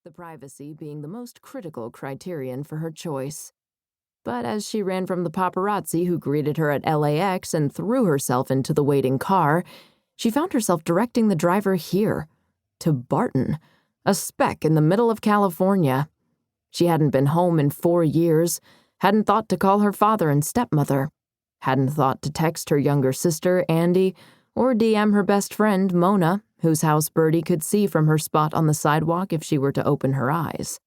the privacy being the most critical criterion for her choice. But as she ran from the paparazzi who greeted her at LAX and threw herself into the waiting car, she found herself directing the driver here, to Barton, a speck in the middle of California. She hadn't been home in 4 years, hadn't thought to call her father and stepmother, hadn't thought to text her younger sister, Andy, or DM her best friend, Mona, whose house Birdie could see from her spot on the sidewalk if she were to open her eyes.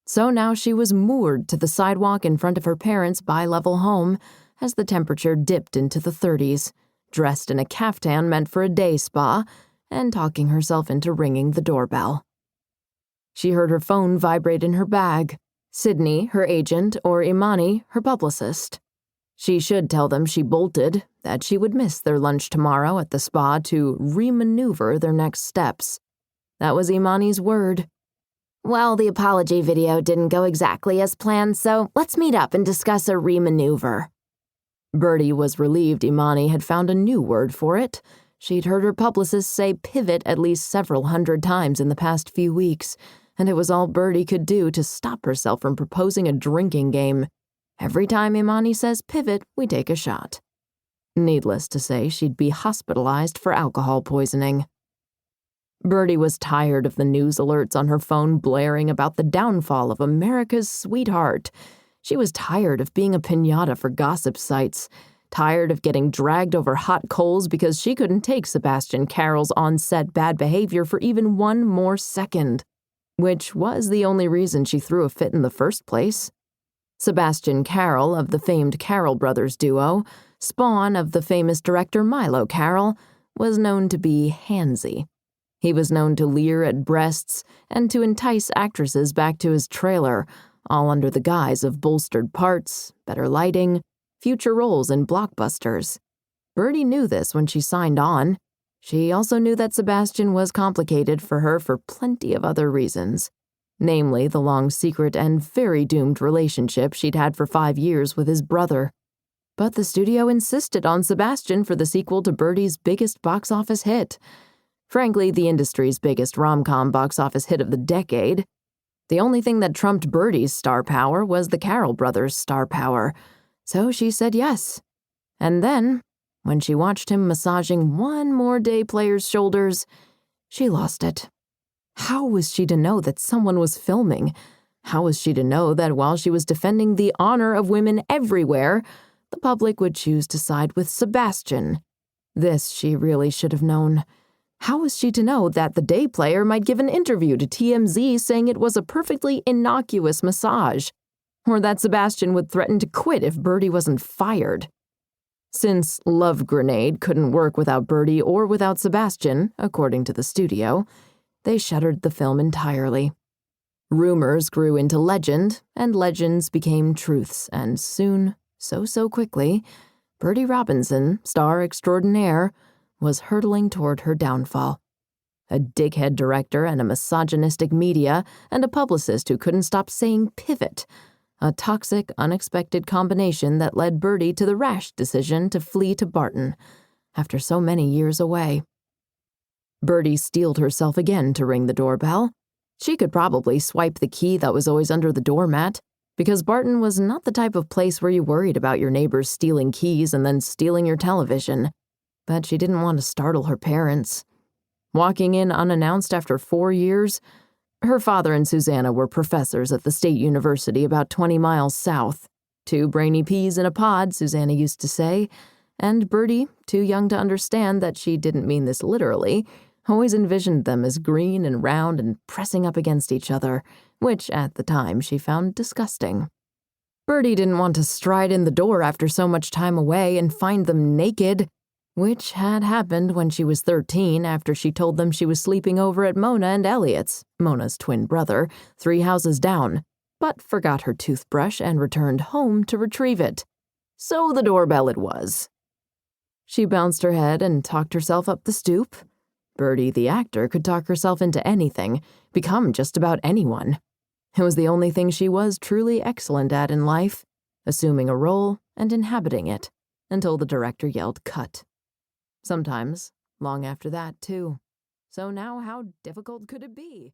So now she was moored to the sidewalk in front of her parents' bi-level home as the temperature dipped into the 30s, dressed in a caftan meant for a day spa, and talking herself into ringing the doorbell. She heard her phone vibrate in her bag. Sydney, her agent, or Imani, her publicist. She should tell them she bolted, that she would miss their lunch tomorrow at the spa to remaneuver their next steps. That was Imani's word. Well, the apology video didn't go exactly as planned, so let's meet up and discuss a remaneuver. Birdie was relieved Imani had found a new word for it. She'd heard her publicist say pivot at least several hundred times in the past few weeks, and it was all Birdie could do to stop herself from proposing a drinking game. Every time Imani says pivot, we take a shot. Needless to say, she'd be hospitalized for alcohol poisoning. Birdie was tired of the news alerts on her phone blaring about the downfall of America's sweetheart. She was tired of being a piñata for gossip sites, tired of getting dragged over hot coals because she couldn't take Sebastian Carroll's on-set bad behavior for even one more second, which was the only reason she threw a fit in the first place. Sebastian Carroll of the famed Carroll brothers duo, spawn of the famous director Milo Carroll, was known to be handsy. He was known to leer at breasts and to entice actresses back to his trailer, all under the guise of bolstered parts, better lighting, future roles in blockbusters. Birdie knew this when she signed on. She also knew that Sebastian was complicated for her for plenty of other reasons, namely the long secret and very doomed relationship she'd had for 5 years with his brother. But the studio insisted on Sebastian for the sequel to Birdie's biggest box office hit. Frankly, the industry's biggest rom-com box office hit of the decade. The only thing that trumped Birdie's star power was the Carroll brothers' star power, so she said yes. And then, when she watched him massaging one more day player's shoulders, she lost it. How was she to know that someone was filming? How was she to know that while she was defending the honor of women everywhere, the public would choose to side with Sebastian? This she really should have known. How was she to know that the day player might give an interview to TMZ saying it was a perfectly innocuous massage, or that Sebastian would threaten to quit if Birdie wasn't fired? Since Love Grenade couldn't work without Birdie or without Sebastian, according to the studio, they shuttered the film entirely. Rumors grew into legend, and legends became truths, and soon, so quickly, Birdie Robinson, star extraordinaire, was hurtling toward her downfall. A dickhead director and a misogynistic media and a publicist who couldn't stop saying pivot, a toxic, unexpected combination that led Birdie to the rash decision to flee to Barton after so many years away. Birdie steeled herself again to ring the doorbell. She could probably swipe the key that was always under the doormat, because Barton was not the type of place where you worried about your neighbors stealing keys and then stealing your television. But she didn't want to startle her parents. Walking in unannounced after 4 years, her father and Susanna were professors at the state university about 20 miles south. 2 brainy peas in a pod, Susanna used to say, and Birdie, too young to understand that she didn't mean this literally, always envisioned them as green and round and pressing up against each other, which at the time she found disgusting. Birdie didn't want to stride in the door after so much time away and find them naked, which had happened when she was 13 after she told them she was sleeping over at Mona and Elliot's, Mona's twin brother, 3 houses down, but forgot her toothbrush and returned home to retrieve it. So the doorbell it was. She bounced her head and talked herself up the stoop. Birdie, the actor, could talk herself into anything, become just about anyone. It was the only thing she was truly excellent at in life, assuming a role and inhabiting it, until the director yelled cut. Sometimes, long after that, too. So now how difficult could it be?